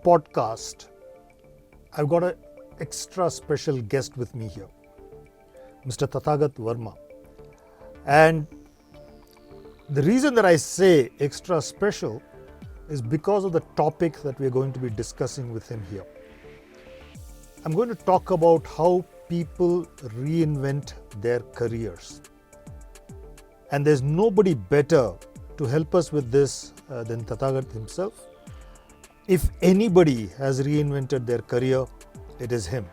podcast, I've got an extra special guest with me here, Mr. Tathagat Varma. And the reason that I say extra special is because of the topic that we're going to be discussing with him here. I'm going to talk about how people reinvent their careers. And there's nobody better to help us with this than Tathagat himself. If anybody has reinvented their career, it is him.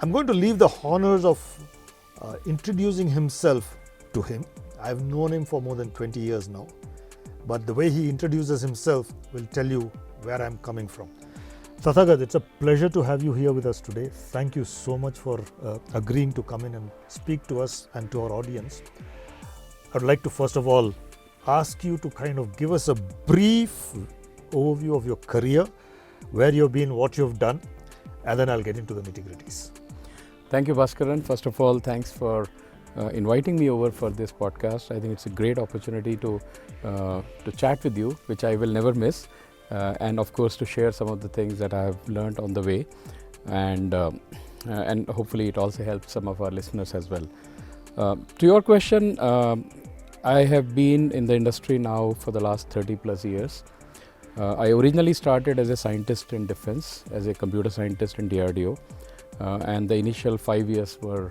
I'm going to leave the honors of introducing himself to him. I've known him for more than 20 years now, but the way he introduces himself will tell you where I'm coming from. Tathagat, it's a pleasure to have you here with us today. Thank you so much for agreeing to come in and speak to us and to our audience. I'd like to first of all ask you to kind of give us a brief overview of your career, where you've been, what you've done, and then I'll get into the nitty-gritties. Thank you, Bhaskaran. First of all, thanks for inviting me over for this podcast. I think it's a great opportunity to chat with you, which I will never miss, and of course to share some of the things that I have learned on the way, and hopefully it also helps some of our listeners as well. To your question, I have been in the industry now for the last 30 plus years. I originally started as a scientist in defense, as a computer scientist in DRDO, and the initial 5 years were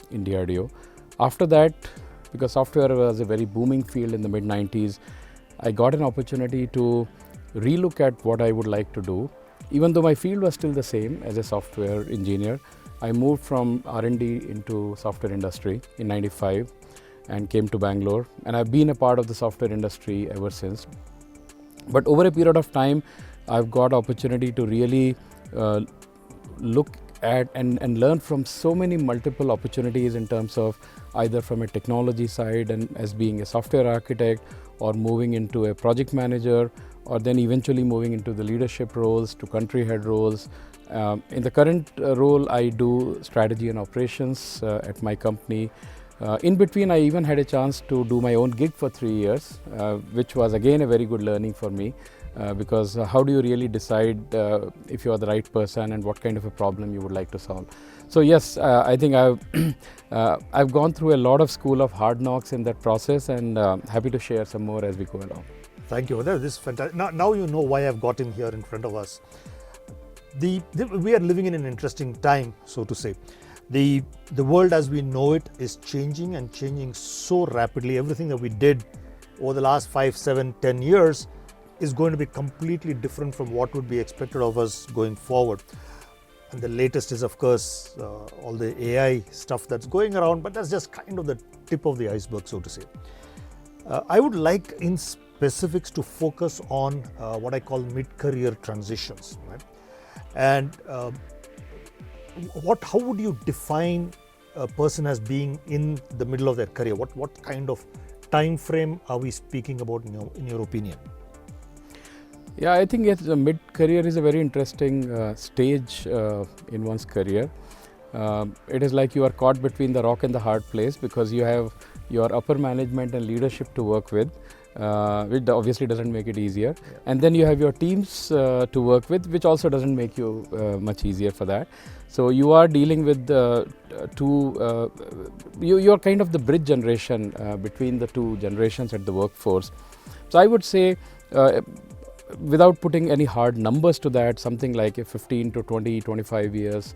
in DRDO. After that, because software was a very booming field in the mid-90s, I got an opportunity to relook at what I would like to do. Even though my field was still the same as a software engineer, I moved from R&D into software industry in 95 and came to Bangalore, and I've been a part of the software industry ever since. But over a period of time, I've got opportunity to really look at and learn from so many multiple opportunities in terms of either from a technology side and as being a software architect, or moving into a project manager, or then eventually moving into the leadership roles to country head roles. In the current role, I do strategy and operations at my company. In between, I even had a chance to do my own gig for 3 years, which was again a very good learning for me, because how do you really decide if you are the right person and what kind of a problem you would like to solve. So yes, I think I've gone through a lot of school of hard knocks in that process, and happy to share some more as we go along. Thank you. This is fantastic. Now you know why I've got him here in front of us. We are living in an interesting time, so to say. The world as we know it is changing, and changing so rapidly. Everything that we did over the last 5, 7, 10 years is going to be completely different from what would be expected of us going forward. And the latest is, of course, all the AI stuff that's going around, but that's just kind of the tip of the iceberg, so to say. I would like in specifics to focus on what I call mid-career transitions, right? And how would you define a person as being in the middle of their career? What kind of time frame are we speaking about in your opinion? Yeah, I think the mid-career is a very interesting stage in one's career. It is like you are caught between the rock and the hard place, because you have your upper management and leadership to work with, which obviously doesn't make it easier. Yeah. And then you have your teams to work with, which also doesn't make you much easier for that. So you are dealing with you're kind of the bridge generation between the two generations at the workforce. So I would say, without putting any hard numbers to that, something like a 15 to 20, 25 years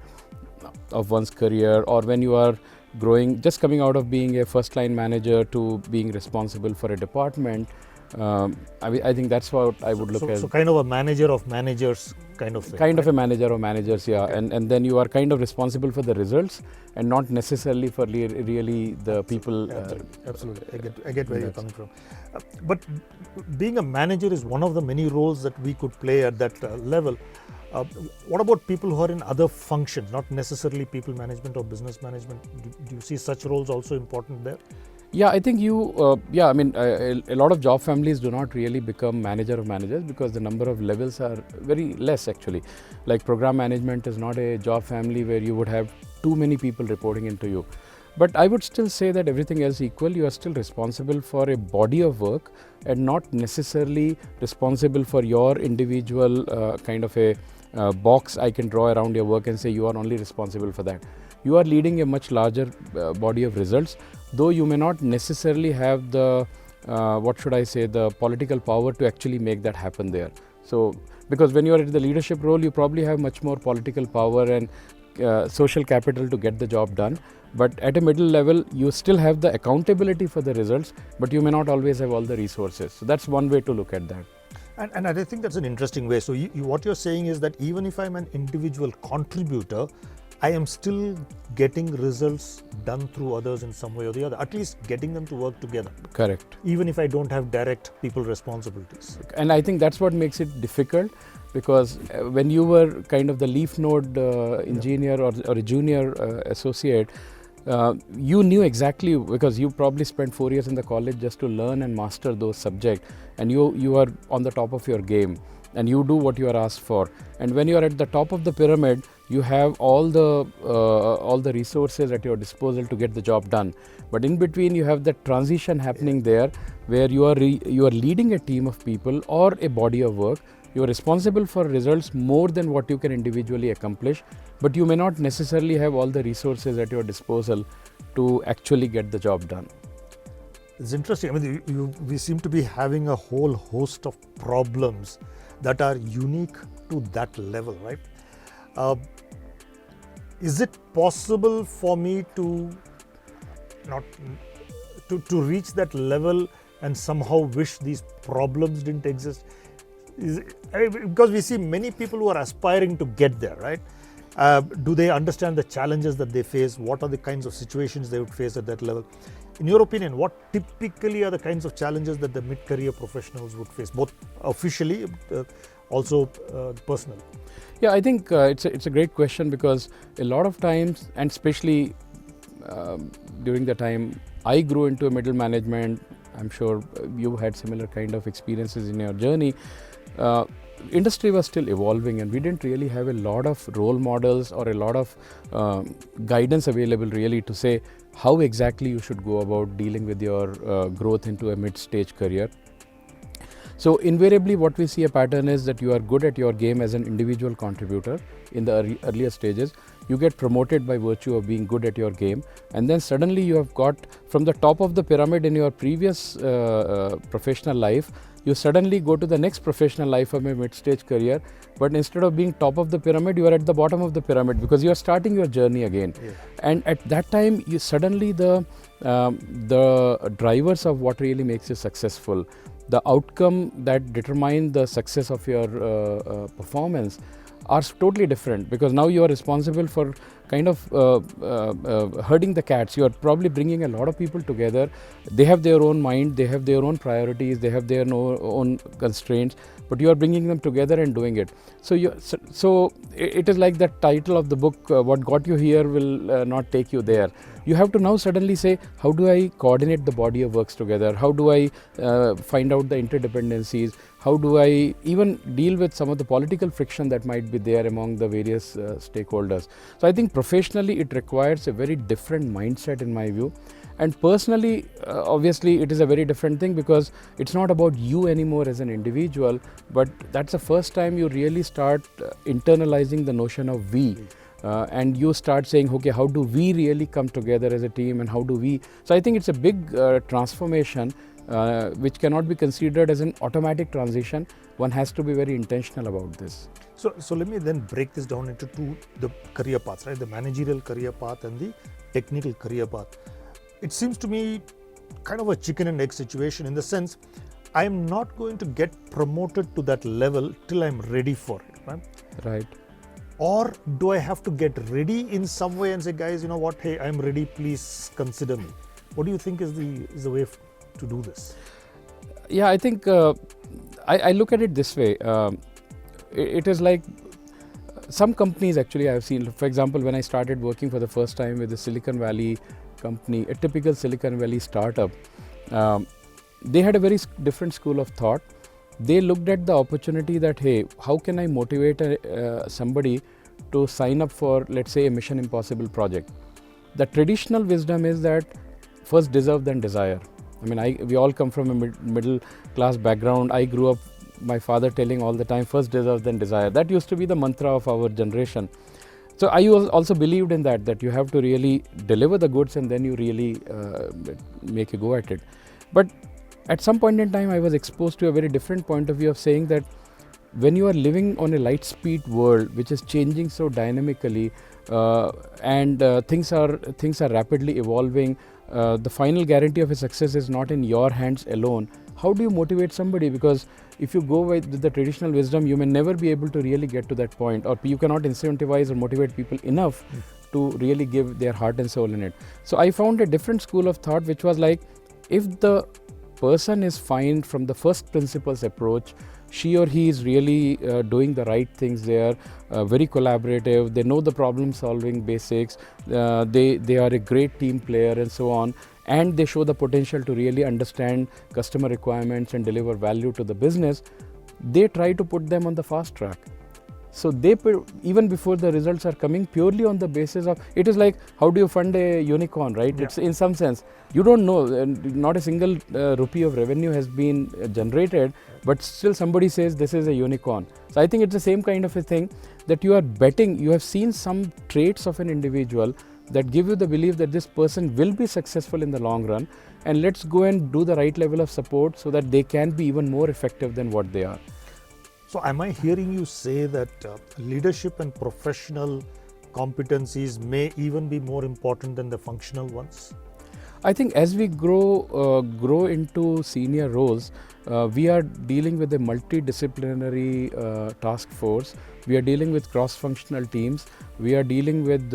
of one's career, or when you are growing, just coming out of being a first line manager to being responsible for a department. I think that's what I would look at. So kind of a manager of managers kind of thing. Kind of a manager of managers, yeah. Okay. And then you are kind of responsible for the results and not necessarily for really the people. Absolutely. I get where you're coming from. But being a manager is one of the many roles that we could play at that level. What about people who are in other functions, not necessarily people management or business management? Do you see such roles also important there? Yeah, I think a lot of job families do not really become manager of managers because the number of levels are very less actually. Like program management is not a job family where you would have too many people reporting into you. But I would still say that everything else equal, you are still responsible for a body of work and not necessarily responsible for your individual kind of a box I can draw around your work and say you are only responsible for that. You are leading a much larger body of results, though you may not necessarily have the the political power to actually make that happen there. So, because when you are in the leadership role, you probably have much more political power and social capital to get the job done. But at a middle level, you still have the accountability for the results, but you may not always have all the resources. So that's one way to look at that. And I think that's an interesting way. So what you're saying is that even if I'm an individual contributor, I am still getting results done through others in some way or the other, at least getting them to work together. Correct. Even if I don't have direct people responsibilities. And I think that's what makes it difficult, because when you were kind of the leaf node engineer or a junior associate, you knew exactly, because you probably spent 4 years in the college just to learn and master those subjects, and you are on the top of your game and you do what you are asked for. And when you are at the top of the pyramid, you have all the resources at your disposal to get the job done. But in between, you have that transition happening there, where you are leading a team of people or a body of work. You are responsible for results more than what you can individually accomplish, but you may not necessarily have all the resources at your disposal to actually get the job done. It's interesting. I mean, we seem to be having a whole host of problems that are unique to that level, right? Is it possible for me to reach that level and somehow wish these problems didn't exist? Because we see many people who are aspiring to get there, right? Do they understand the challenges that they face? What are the kinds of situations they would face at that level? In your opinion, what typically are the kinds of challenges that the mid-career professionals would face, both officially, also personally? Yeah, I think it's a great question, because a lot of times, and especially during the time I grew into middle management, I'm sure you had similar kind of experiences in your journey. Industry was still evolving, and we didn't really have a lot of role models or a lot of guidance available really to say how exactly you should go about dealing with your growth into a mid-stage career. So invariably what we see a pattern is that you are good at your game as an individual contributor in the earlier stages. You get promoted by virtue of being good at your game, and then suddenly you have got from the top of the pyramid in your previous professional life, you suddenly go to the next professional life of a mid-stage career, but instead of being top of the pyramid, you are at the bottom of the pyramid because you are starting your journey again. Yeah. And at that time, you suddenly the drivers of what really makes you successful, the outcome that determine the success of your performance are totally different, because now you are responsible for kind of herding the cats. You are probably bringing a lot of people together. They have their own mind, they have their own priorities, they have their own constraints, but you are bringing them together and doing it. So it is like the title of the book, what got you here will not take you there. You have to now suddenly say, how do I coordinate the body of works together? How do I find out the interdependencies? How do I even deal with some of the political friction that might be there among the various stakeholders? So I think professionally it requires a very different mindset in my view. And personally, obviously it is a very different thing, because it's not about you anymore as an individual, but that's the first time you really start internalizing the notion of we. And you start saying, okay, how do we really come together as a team, and how do we? So I think it's a big transformation, which cannot be considered as an automatic transition. One has to be very intentional about this. So let me then break this down into the career paths, right? The managerial career path and the technical career path. It seems to me kind of a chicken and egg situation, in the sense I am not going to get promoted to that level till I'm ready for it, right? Right. Or do I have to get ready in some way and say, guys, you know what, hey, I'm ready, please consider me? What do you think is the way to do this? Yeah, I think I look at it this way. It is like some companies actually I have seen, for example, when I started working for the first time with the Silicon Valley company, a typical Silicon Valley startup, they had a very different school of thought. They looked at the opportunity that, hey, how can I motivate somebody to sign up for, let's say, a Mission Impossible project? the traditional wisdom is that first deserve then desire. I mean, we all come from a middle class background. I grew up, my father telling all the time, first deserve then desire. That used to be the mantra of our generation. So I also believed in that you have to really deliver the goods and then you really make a go at it. But at some point in time, I was exposed to a very different point of view of saying that when you are living on a light speed world, which is changing so dynamically, and things are rapidly evolving, the final guarantee of a success is not in your hands alone. How do you motivate somebody? Because if you go with the traditional wisdom, you may never be able to really get to that point, or you cannot incentivize or motivate people enough to really give their heart and soul in it. So I found a different school of thought, which was like, if the person is fine from the first principles approach, she or he is really doing the right things there, very collaborative, they know the problem solving basics, they are a great team player and so on, and they show the potential to really understand customer requirements and deliver value to the business, they try to put them on the fast track. So they even before the results are coming, purely on the basis of, it is like, how do you fund a unicorn, right? Yeah. It's in some sense, you don't know, not a single rupee of revenue has been generated, but still somebody says this is a unicorn. So I think it's the same kind of a thing, that you are betting, you have seen some traits of an individual that give you the belief that this person will be successful in the long run, and let's go and do the right level of support so that they can be even more effective than what they are. So am I hearing you say that leadership and professional competencies may even be more important than the functional ones? I think as we grow into senior roles, we are dealing with a multidisciplinary task force. We are dealing with cross-functional teams. We are dealing with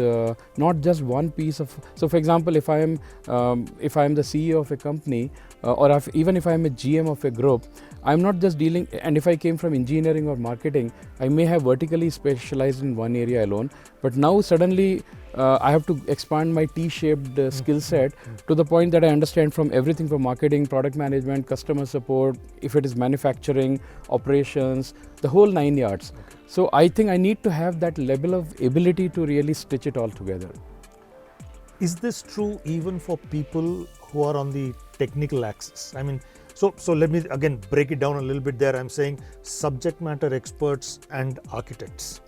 not just one piece of. So, for example, if I am the CEO of a company, or even if I am a GM of a group, I'm not just dealing. And if I came from engineering or marketing, I may have vertically specialized in one area alone. But now suddenly, I have to expand my T-shaped skill set to the point that I understand from everything from marketing, product management, customer support, if it is manufacturing, operations, the whole 9 yards. Okay. So I think I need to have that level of ability to really stitch it all together. Is this true even for people who are on the technical axis? I mean, so let me again break it down a little bit there. I'm saying subject matter experts and architects.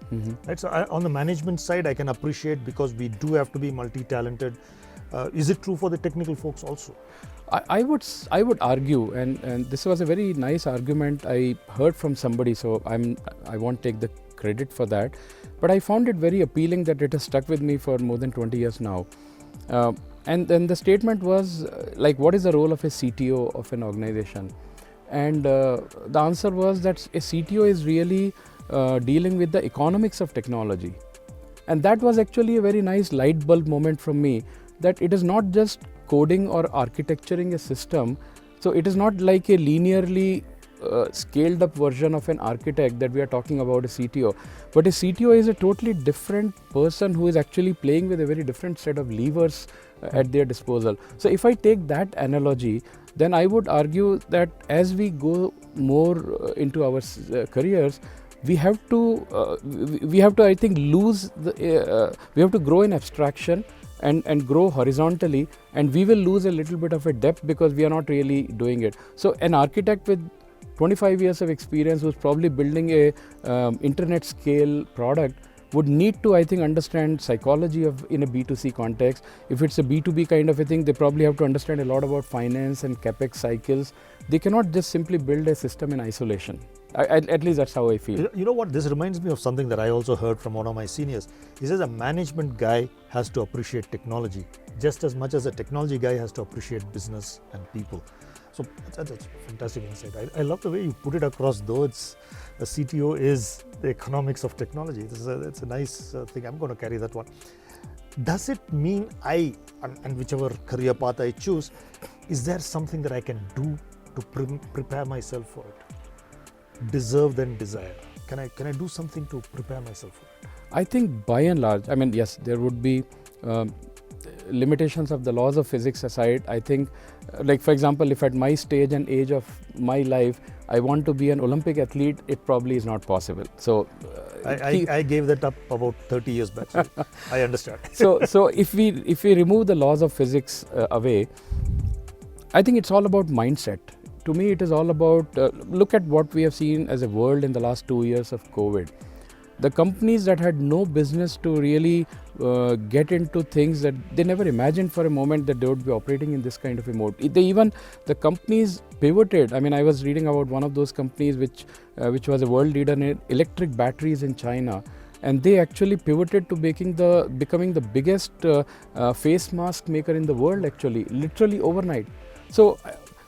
Right? So on the management side, I can appreciate, because we do have to be multi-talented. Is it true for the technical folks also? I would argue, and this was a very nice argument I heard from somebody, so I won't take the credit for that, but I found it very appealing that it has stuck with me for more than 20 years now. And then the statement was like, what is the role of a CTO of an organization? And the answer was that a CTO is really dealing with the economics of technology. And that was actually a very nice light bulb moment from me, that it is not just coding or architecturing a system. So it is not like a linearly scaled up version of an architect that we are talking about a CTO. But a CTO is a totally different person who is actually playing with a very different set of levers at their disposal. So if I take that analogy, then I would argue that as we go more into our careers, we have to I think we have to grow in abstraction and grow horizontally, and we will lose a little bit of a depth because we are not really doing it. So an architect with 25 years of experience who's probably building a internet scale product would need to, I think, understand psychology in a B2C context. If it's a B2B kind of a thing, they probably have to understand a lot about finance and capex cycles. They cannot just simply build a system in isolation. At least that's how I feel. You know what, this reminds me of something that I also heard from one of my seniors. He says a management guy has to appreciate technology just as much as a technology guy has to appreciate business and people. So that's fantastic insight. I love the way you put it across, though it's a CTO is the economics of technology. It's a nice thing. I'm going to carry that one. Does it mean and whichever career path I choose, is there something that I can do to prepare myself for it? Deserve than desire. Can I do something to prepare myself for it? I think by and large, I mean, yes, there would be limitations of the laws of physics aside. I think, like for example, if at my stage and age of my life, I want to be an Olympic athlete, it probably is not possible. So I gave that up about 30 years back. So I understand. So if we remove the laws of physics away, I think it's all about mindset. To me, it is all about look at what we have seen as a world in the last 2 years of COVID. The companies that had no business to really get into things that they never imagined for a moment that they would be operating in this kind of a mode. The companies pivoted. I mean, I was reading about one of those companies which was a world leader in electric batteries in China, and they actually pivoted to becoming the biggest face mask maker in the world, actually, literally overnight. So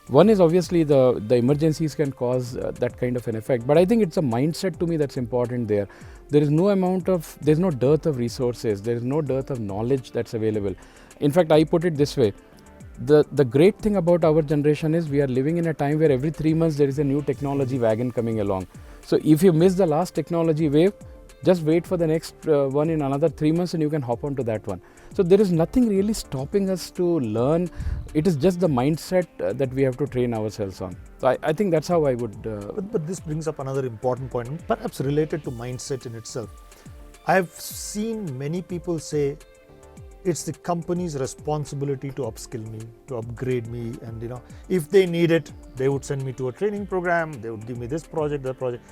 one is obviously the emergencies can cause that kind of an effect, but I think it's a mindset to me that's important there. There's no dearth of resources, there is no dearth of knowledge that's available. In fact, I put it this way, the great thing about our generation is we are living in a time where every 3 months there is a new technology wagon coming along. So if you miss the last technology wave, just wait for the next one in another 3 months and you can hop onto that one. So there is nothing really stopping us to learn. It is just the mindset that we have to train ourselves on. So I think that's how I would... But this brings up another important point, perhaps related to mindset in itself. I've seen many people say it's the company's responsibility to upskill me, to upgrade me, and if they need it, they would send me to a training program, they would give me this project, that project.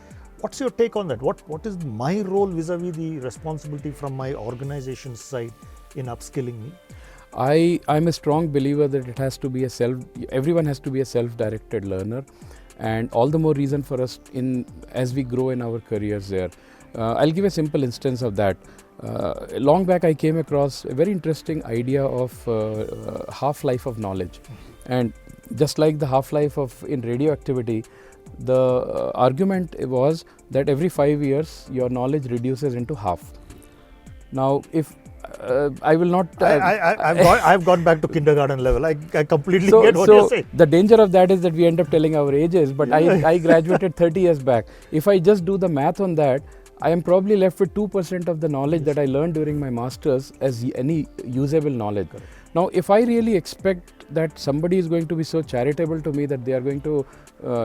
What's your take on that? What is my role vis-a-vis the responsibility from my organization's side in upskilling me? I'm a strong believer that everyone has to be a self-directed learner, and all the more reason for us as we grow in our careers there. I'll give a simple instance of that. Long back I came across a very interesting idea of half-life of knowledge, and just like the half-life in radioactivity, the argument was that every 5 years your knowledge reduces into half. Now, if I will not... I've gone back to kindergarten level. I completely get what you're saying. The danger of that is that we end up telling our ages, but I graduated 30 years back. If I just do the math on that, I am probably left with 2% of the knowledge that I learned during my masters as any usable knowledge. Correct. Now, if I really expect that somebody is going to be so charitable to me that they are going to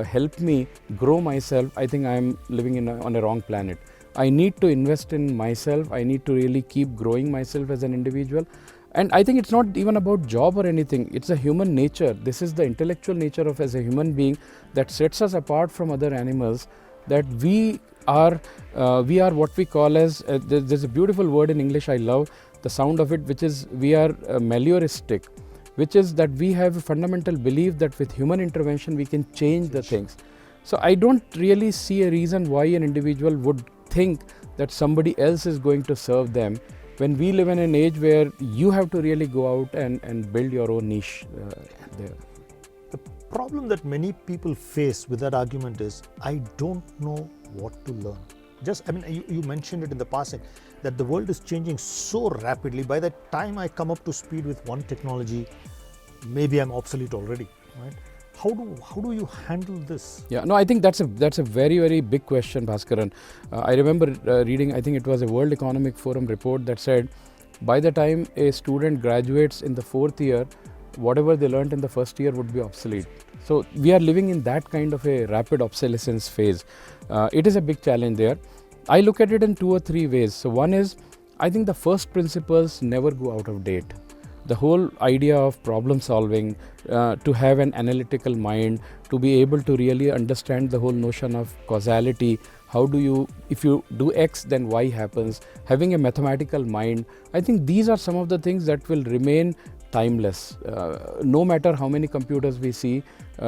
help me grow myself, I think I am living on a wrong planet. I need to invest in myself. I need to really keep growing myself as an individual. And I think it's not even about job or anything. It's a human nature. This is the intellectual nature of as a human being that sets us apart from other animals, that we are what we call as, there's a beautiful word in English I love the sound of it, which is we are melioristic, which is that we have a fundamental belief that with human intervention we can change the things. So I don't really see a reason why an individual would think that somebody else is going to serve them when we live in an age where you have to really go out and build your own niche there. The problem that many people face with that argument is, I don't know what to learn. You mentioned it in the passing, that the world is changing so rapidly. By the time I come up to speed with one technology, maybe I'm obsolete already, right? How do you handle this? Yeah, no, I think that's a very, very big question, Bhaskaran. I remember reading, I think it was a World Economic Forum report that said, by the time a student graduates in the 4th year, whatever they learned in the 1st year would be obsolete. So we are living in that kind of a rapid obsolescence phase. It is a big challenge there. I look at it in 2 or 3 ways. So one is, I think the first principles never go out of date. The whole idea of problem solving, to have an analytical mind, to be able to really understand the whole notion of causality, if you do X, then Y happens, having a mathematical mind, I think these are some of the things that will remain timeless. No matter how many computers we see,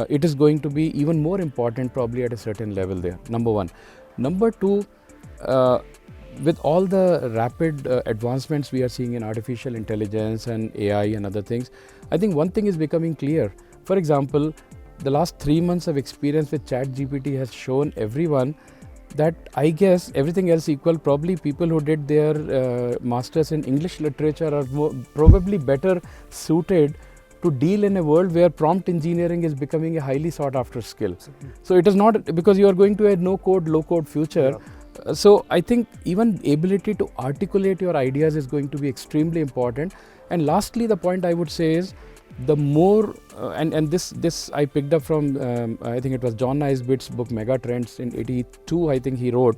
it is going to be even more important probably at a certain level there, number one. Number two, with all the rapid advancements we are seeing in artificial intelligence and AI and other things, I think one thing is becoming clear. For example, the last 3 months of experience with ChatGPT has shown everyone that, I guess, everything else equal, probably people who did their masters in English literature are probably better suited to deal in a world where prompt engineering is becoming a highly sought after skill. So it is not because you are going to a no code, low code future. Yeah. So I think even ability to articulate your ideas is going to be extremely important. And lastly, the point I would say is, the more and this I picked up from I think it was John Naisbitt's book Mega Trends in 82, I think he wrote,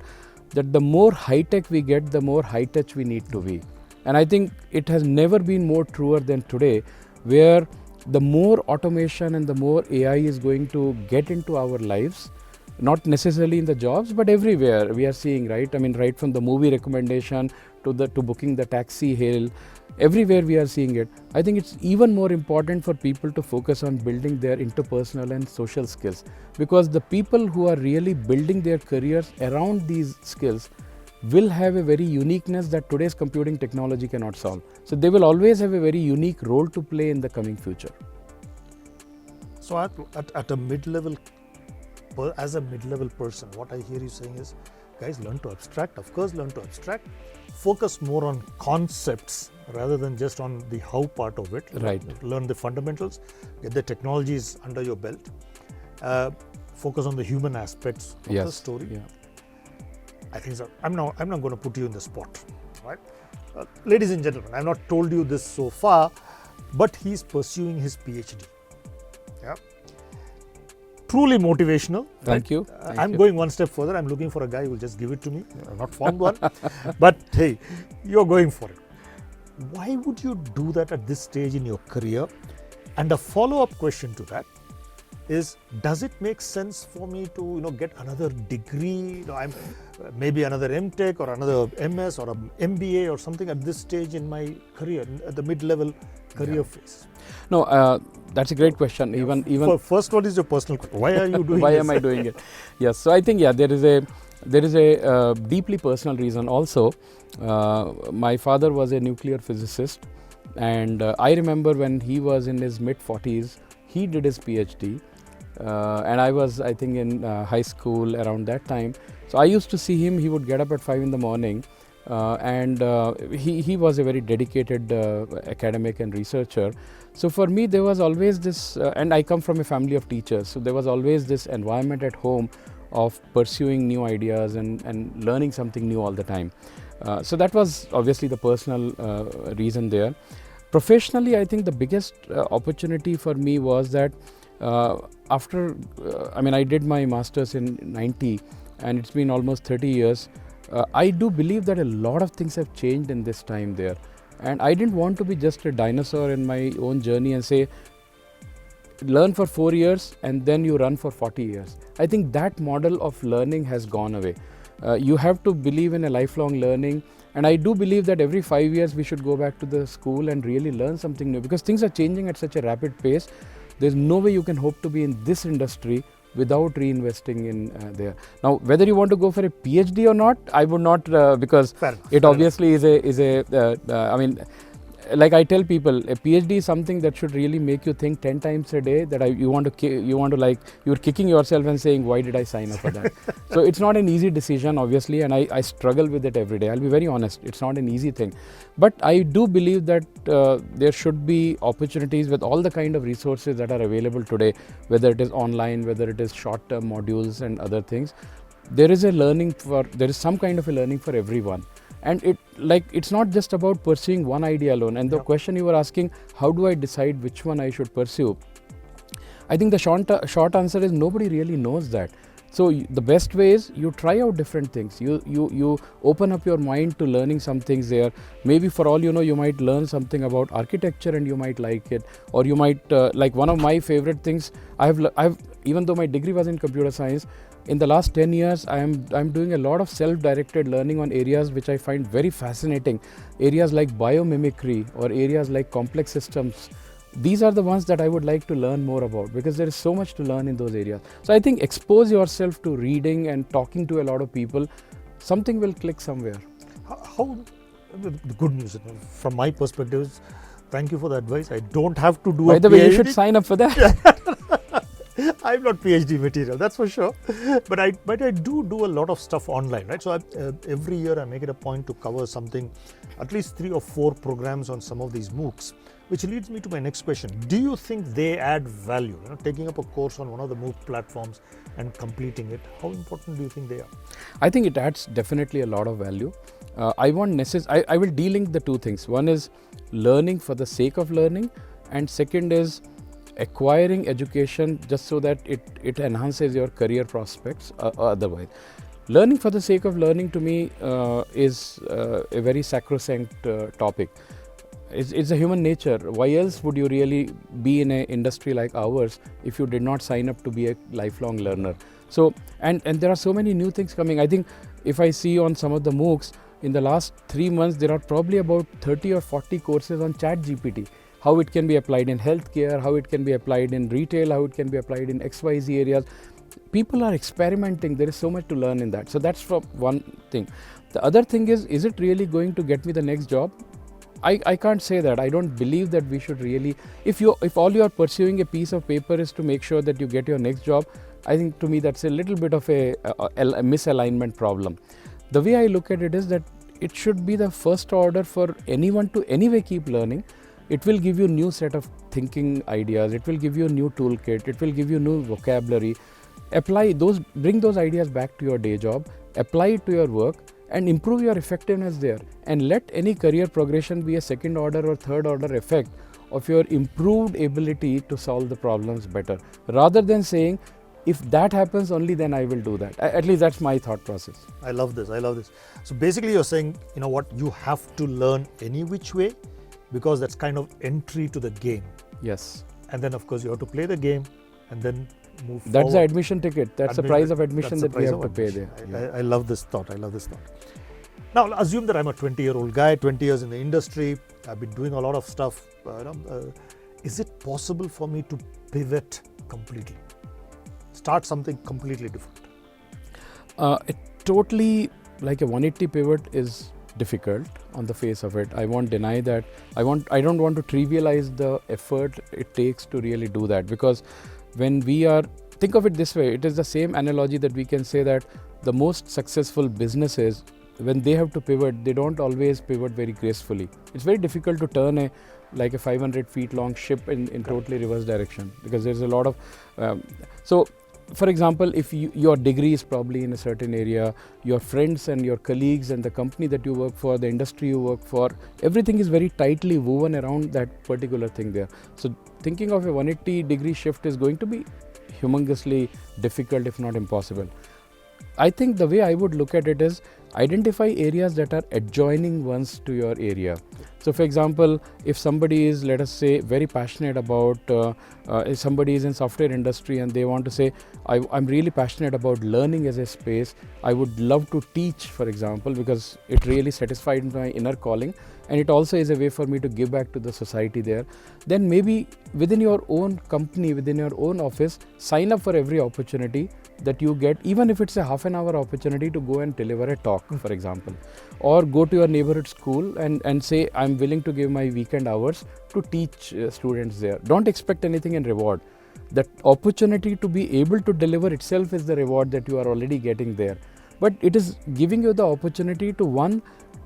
that the more high tech we get, the more high touch we need to be. And I think it has never been more truer than today, where the more automation and the more AI is going to get into our lives, not necessarily in the jobs, but everywhere we are seeing, right? I mean, right from the movie recommendation to booking the taxi hail, everywhere we are seeing it. I think it's even more important for people to focus on building their interpersonal and social skills, because the people who are really building their careers around these skills will have a very uniqueness that today's computing technology cannot solve. So they will always have a very unique role to play in the coming future. So at a mid-level, as a mid-level person, what I hear you saying is, guys, learn to abstract. Of course, learn to abstract. Focus more on concepts rather than just on the how part of it. Right. Learn the fundamentals, get the technologies under your belt. Focus on the human aspects of the story. Yeah. I think so. I'm not going to put you in the spot, right? Ladies and gentlemen, I've not told you this so far, but he's pursuing his PhD. Yeah. Truly motivational. Thank you. I'm going one step further. I'm looking for a guy who will just give it to me. I've not found one, but hey, you're going for it. Why would you do that at this stage in your career? And a follow-up question to that is, does it make sense for me to get another degree? I'm maybe another MTech or another MS or an MBA or something at this stage in my career, at the mid-level career phase? No, that's a great question. Even first, what is your personal question? Why are you doing why this? am I doing it? Yes, so I think there is a deeply personal reason also. My father was a nuclear physicist, and I remember when he was in his mid-40s, he did his PhD. And I was, I think, in high school around that time. So I used to see him. He would get up at 5 in the morning, and he was a very dedicated academic and researcher. So for me, there was always this, and I come from a family of teachers, so there was always this environment at home of pursuing new ideas and learning something new all the time. So that was obviously the personal reason there. Professionally, I think the biggest opportunity for me was that after, I did my master's in 90, and it's been almost 30 years. I do believe that a lot of things have changed in this time there. And I didn't want to be just a dinosaur in my own journey and say, learn for 4 years and then you run for 40 years. I think that model of learning has gone away. You have to believe in a lifelong learning. And I do believe that every 5 years we should go back to the school and really learn something new, because things are changing at such a rapid pace. There's no way you can hope to be in this industry without reinvesting in there. Now, whether you want to go for a PhD or not, I would not, because it obviously is a like I tell people, a PhD is something that should really make you think 10 times a day, that you're kicking yourself and saying, why did I sign up for that? So it's not an easy decision, obviously, and I struggle with it every day. I'll be very honest, it's not an easy thing. But I do believe that there should be opportunities with all the kind of resources that are available today, whether it is online, whether it is short-term modules and other things. There is some kind of a learning for everyone. And it's not just about pursuing one idea alone. And the question you were asking, how do I decide which one I should pursue? I think the short answer is nobody really knows that. So the best way is you try out different things. You open up your mind to learning some things there. Maybe for all you know, you might learn something about architecture and you might like it, or you might like one of my favorite things. I've even though my degree was in computer science, in the last 10 years, I'm doing a lot of self-directed learning on areas which I find very fascinating. Areas like biomimicry or areas like complex systems. These are the ones that I would like to learn more about, because there is so much to learn in those areas. So I think expose yourself to reading and talking to a lot of people. Something will click somewhere. How the good news from my perspective is, thank you for the advice. I don't have to do By the way, you should sign up for that. I'm not PhD material, that's for sure. But I do a lot of stuff online, right? So every year I make it a point to cover something, at least 3 or 4 programs on some of these MOOCs, which leads me to my next question. Do you think they add value? Taking up a course on one of the MOOC platforms and completing it, how important do you think they are? I think it adds definitely a lot of value. I will de-link the two things. One is learning for the sake of learning, and second is acquiring education just so that it enhances your career prospects otherwise. learning for the sake of learning to me is a very sacrosanct topic. It's a human nature. Why else would you really be in an industry like ours if you did not sign up to be a lifelong learner? So, and there are so many new things coming. I think if I see on some of the MOOCs, in the last 3 months, there are probably about 30 or 40 courses on ChatGPT. How it can be applied in healthcare, how it can be applied in retail, how it can be applied in XYZ areas. People are experimenting. There is so much to learn in that. So that's for one thing. The other thing is it really going to get me the next job? I can't say that. I don't believe that we should really, if all you are pursuing a piece of paper is to make sure that you get your next job, I think to me that's a little bit of a misalignment problem. The way I look at it is that it should be the first order for anyone to anyway keep learning. It will give you new set of thinking ideas. It will give you a new toolkit. It will give you new vocabulary. Apply those, bring those ideas back to your day job, apply it to your work, and improve your effectiveness there, and let any career progression be a second order or third order effect of your improved ability to solve the problems better, rather than saying if that happens only then I will do that. At least that's my thought process. I love this. So basically you're saying, you know what, you have to learn any which way, because that's kind of entry to the game. Yes. And then of course you have to play the game and then move That's forward. the admission ticket. That's the price of admission that we have to pay there. I love this thought. Now assume that I'm a 20-year-old guy, 20 years in the industry. I've been doing a lot of stuff. Is it possible for me to pivot completely? Start something completely different? Totally like a 180 pivot is difficult on the face of it. I won't deny that. I don't want to trivialize the effort it takes to really do that, because when we are, think of it this way, it is the same analogy that we can say that the most successful businesses, when they have to pivot, they don't always pivot very gracefully. It's very difficult to turn a 500 feet long ship in totally reverse direction, because there's a lot of so for example, if your degree is probably in a certain area, your friends and your colleagues and the company that you work for, the industry you work for, everything is very tightly woven around that particular thing there. So thinking of a 180 degree shift is going to be humongously difficult, if not impossible. I think the way I would look at it is identify areas that are adjoining ones to your area. So for example, if somebody is, let us say, very passionate about, if somebody is in software industry and they want to say, I'm really passionate about learning as a space, I would love to teach, for example, because it really satisfied my inner calling, and it also is a way for me to give back to the society there. Then maybe within your own company, within your own office, sign up for every opportunity that you get, even if it's a half an hour opportunity to go and deliver a talk, for example, or go to your neighborhood school and say, I'm willing to give my weekend hours to teach students there. Don't expect anything in reward. That opportunity to be able to deliver itself is the reward that you are already getting there. But it is giving you the opportunity to, one,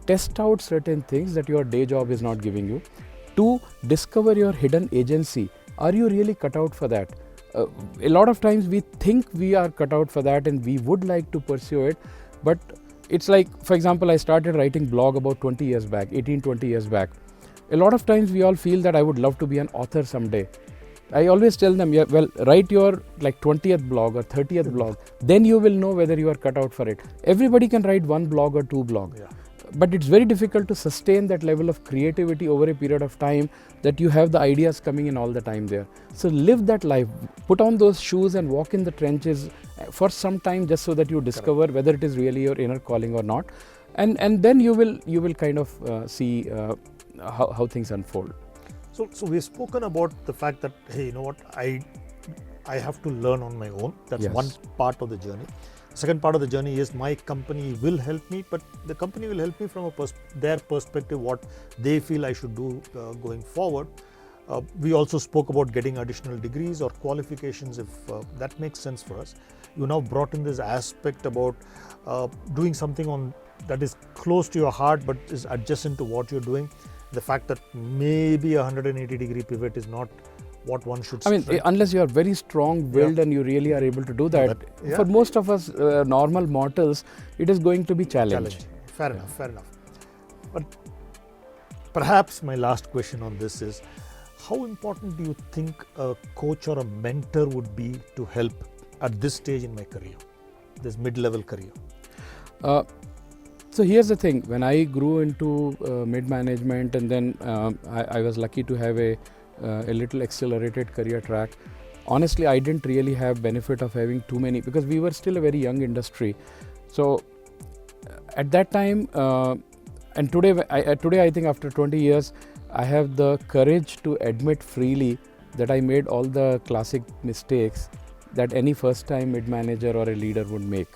test out certain things that your day job is not giving you. Two, discover your hidden agency. Are you really cut out for that? A lot of times we think we are cut out for that and we would like to pursue it, but it's like, for example, I started writing blog about 20 years back, 20 years back. A lot of times we all feel that I would love to be an author someday. I always tell them, yeah, well, write your 20th blog or 30th blog, then you will know whether you are cut out for it. Everybody can write one blog or two blogs. Yeah. But it's very difficult to sustain that level of creativity over a period of time, that you have the ideas coming in all the time there. So live that life, put on those shoes and walk in the trenches for some time, just so that you discover whether it is really your inner calling or not. And then you will kind of see how things unfold. So we've spoken about the fact that, hey, you know what, I have to learn on my own. That's one part of the journey. Second part of the journey is my company will help me, but the company will help me from their perspective, what they feel I should do going forward. We also spoke about getting additional degrees or qualifications, if that makes sense for us. You now brought in this aspect about doing something that is close to your heart but is adjacent to what you're doing. The fact that maybe a 180 degree pivot is not what one should strike. I mean, unless you are very strong-willed and you really are able to do that, for most of us normal mortals, it is going to be challenging. Fair enough. But perhaps my last question on this is, how important do you think a coach or a mentor would be to help at this stage in my career, this mid-level career? So here's the thing, when I grew into mid-management, and then I was lucky to have a little accelerated career track. Honestly, I didn't really have benefit of having too many, because we were still a very young industry. So at that time, and today I think after 20 years, I have the courage to admit freely that I made all the classic mistakes that any first-time mid-manager or a leader would make.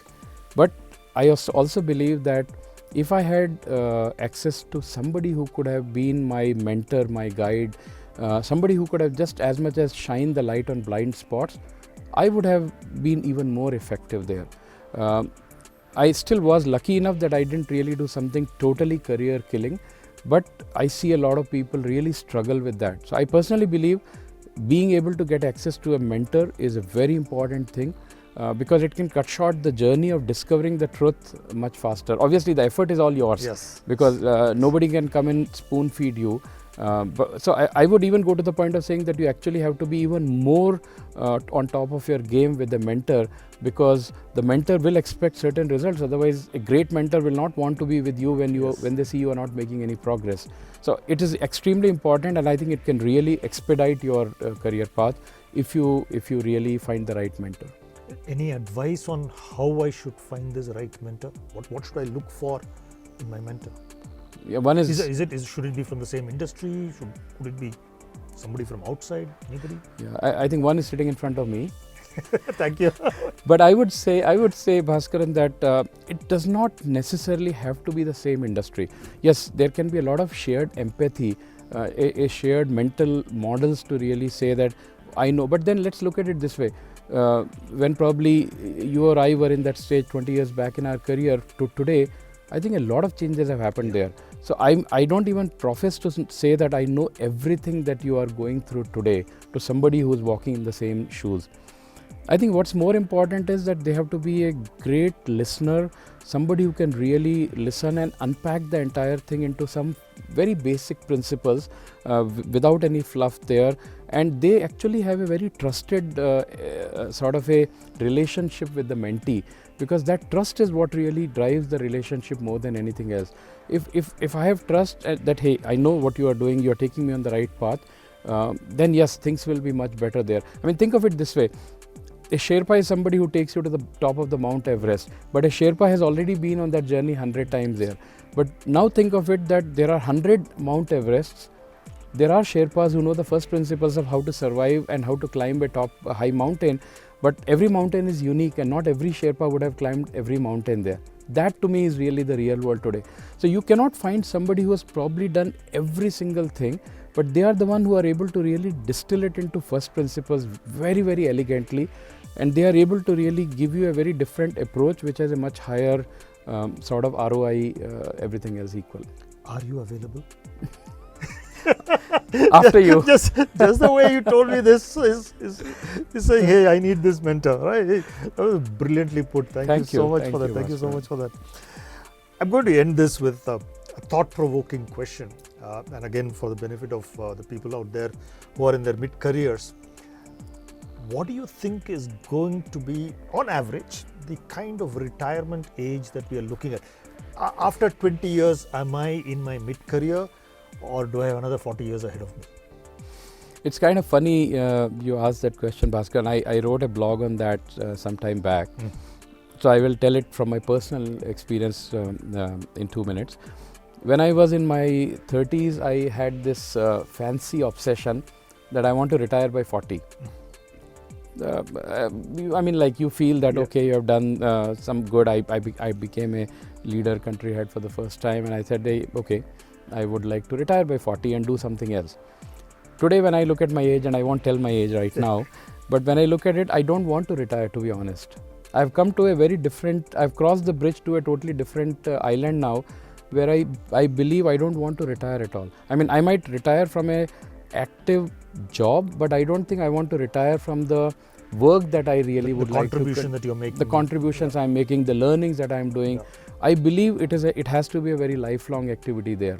But I also believe that if I had access to somebody who could have been my mentor, my guide, somebody who could have just as much as shined the light on blind spots, I would have been even more effective there. I still was lucky enough that I didn't really do something totally career killing, but I see a lot of people really struggle with that. So I personally believe being able to get access to a mentor is a very important thing, because it can cut short the journey of discovering the truth much faster. Obviously the effort is all yours, Yes. because nobody can come and spoon feed you. So I would even go to the point of saying that you actually have to be even more on top of your game with the mentor, because the mentor will expect certain results. Otherwise, a great mentor will not want to be with you when when they see you are not making any progress. So it is extremely important, and I think it can really expedite your career path if you really find the right mentor. Any advice on how I should find this right mentor? What should I look for in my mentor? Yeah, one is should it be from the same industry? Could it be somebody from outside? Anybody? Yeah, I think one is sitting in front of me. Thank you. But I would say, Bhaskaran, that it does not necessarily have to be the same industry. Yes, there can be a lot of shared empathy, a shared mental models to really say that I know. But then let's look at it this way. When probably you or I were in that stage 20 years back in our career to today, I think a lot of changes have happened there. So I don't even profess to say that I know everything that you are going through today to somebody who is walking in the same shoes. I think what's more important is that they have to be a great listener, somebody who can really listen and unpack the entire thing into some very basic principles without any fluff there. And they actually have a very trusted sort of a relationship with the mentee, because that trust is what really drives the relationship more than anything else. If I have trust that, hey, I know what you are doing, you are taking me on the right path, then yes, things will be much better there. I mean, think of it this way. A Sherpa is somebody who takes you to the top of the Mount Everest, but a Sherpa has already been on that journey 100 times there. But now think of it that there are 100 Mount Everests. There are Sherpas who know the first principles of how to survive and how to climb a high mountain, but every mountain is unique and not every Sherpa would have climbed every mountain there. That to me is really the real world today. So you cannot find somebody who has probably done every single thing, but they are the one who are able to really distill it into first principles very, very elegantly, and they are able to really give you a very different approach which has a much higher sort of ROI, everything else equal. Are you available? After you. Just the way you told me this is saying, hey, I need this mentor. Right? Hey, that was brilliantly put. Thank you so much for that. Thank you so much for that. I'm going to end this with a thought-provoking question. And again, for the benefit of the people out there who are in their mid-careers, what do you think is going to be, on average, the kind of retirement age that we are looking at? After 20 years, am I in my mid-career, or do I have another 40 years ahead of me? It's kind of funny you asked that question, Bhaskar. I wrote a blog on that some time back. So I will tell it from my personal experience in 2 minutes. When I was in my 30s, I had this fancy obsession that I want to retire by 40. I mean, like, you feel that, okay, you have done some good. I became a leader, country head for the first time, and I said, hey, okay, I would like to retire by 40 and do something else. Today, when I look at my age, and I won't tell my age right now, but when I look at it, I don't want to retire, to be honest. I've come to a very different, I've crossed the bridge to a totally different island now, where I believe I don't want to retire at all. I mean, I might retire from a active job, but I don't think I want to retire from the work that I really would like to. The contribution that you're making. The contributions I'm making, the learnings that I'm doing. I believe it has to be a very lifelong activity there.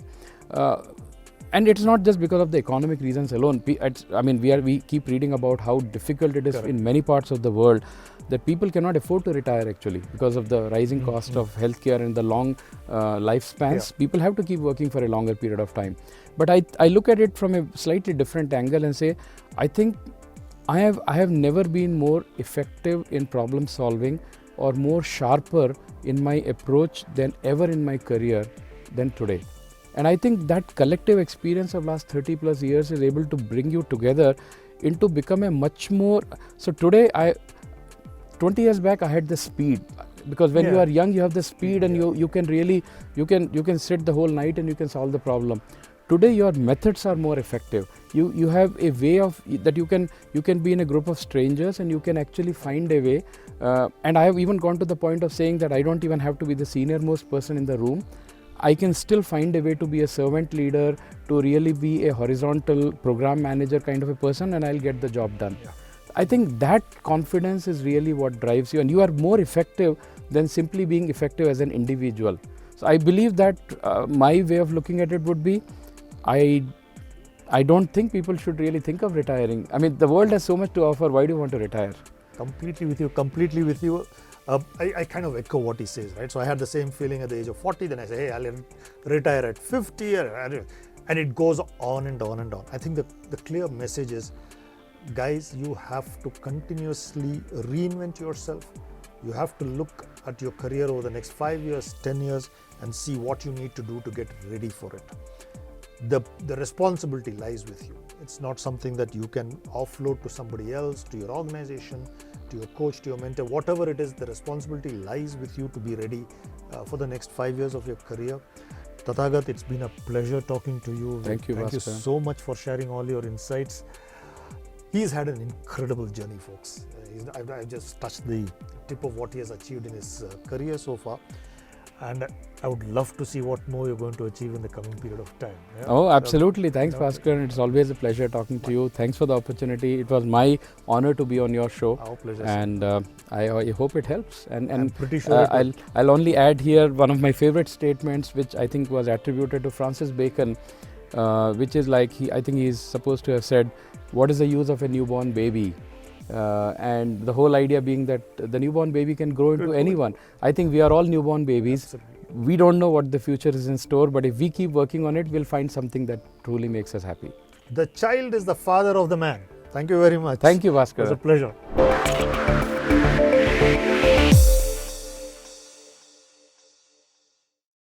and it's not just because of the economic reasons alone. We keep reading about how difficult it is in many parts of the world, that people cannot afford to retire actually because of the rising cost of healthcare and the long lifespans. People have to keep working for a longer period of time. But I look at it from a slightly different angle and say, I think I have never been more effective in problem solving or more sharper in my approach than ever in my career than today. And I think that collective experience of last 30 plus years is able to bring you together into become a much more. So today 20 years back I had the speed, because when you are young you have the speed and you can really you can sit the whole night and you can solve the problem. Today your methods are more effective. You have a way of that you can be in a group of strangers and you can actually find a way. And I have even gone to the point of saying that I don't even have to be the senior most person in the room. I can still find a way to be a servant leader, to really be a horizontal program manager kind of a person, and I'll get the job done. I think that confidence is really what drives you, and you are more effective than simply being effective as an individual. So I believe that my way of looking at it would be, I don't think people should really think of retiring. I mean, the world has so much to offer. Why do you want to retire? Completely with you. I kind of echo what he says, right? So I had the same feeling at the age of 40. Then I say, hey, I'll retire at 50. And it goes on and on and on. I think the clear message is, guys, you have to continuously reinvent yourself. You have to look at your career over the next 5 years, 10 years, and see what you need to do to get ready for it. The responsibility lies with you. It's not something that you can offload to somebody else, to your organization, to your coach, to your mentor, whatever it is. The responsibility lies with you to be ready for the next 5 years of your career. Tathagat, it's been a pleasure talking to you. Thank you, Thank you Bhaskaran. so much for sharing all your insights. He's had an incredible journey, folks. I've just touched the tip of what he has achieved in his career so far. And I would love to see what more you're going to achieve in the coming period of time. Yeah? Oh, absolutely. Thanks, Bhaskaran. It's always a pleasure talking to you. Thanks for the opportunity. It was my honor to be on your show. Our pleasure. And I hope it helps. And I'm pretty sure I'll only add here one of my favorite statements, which I think was attributed to Francis Bacon, which is like, I think he's supposed to have said, what is the use of a newborn baby? And the whole idea being that the newborn baby can grow into anyone. I think we are all newborn babies. Absolutely. We don't know what the future is in store, but if we keep working on it, we'll find something that truly makes us happy. The child is the father of the man. Thank you very much. Thank you, Bhaskaran. It was a pleasure.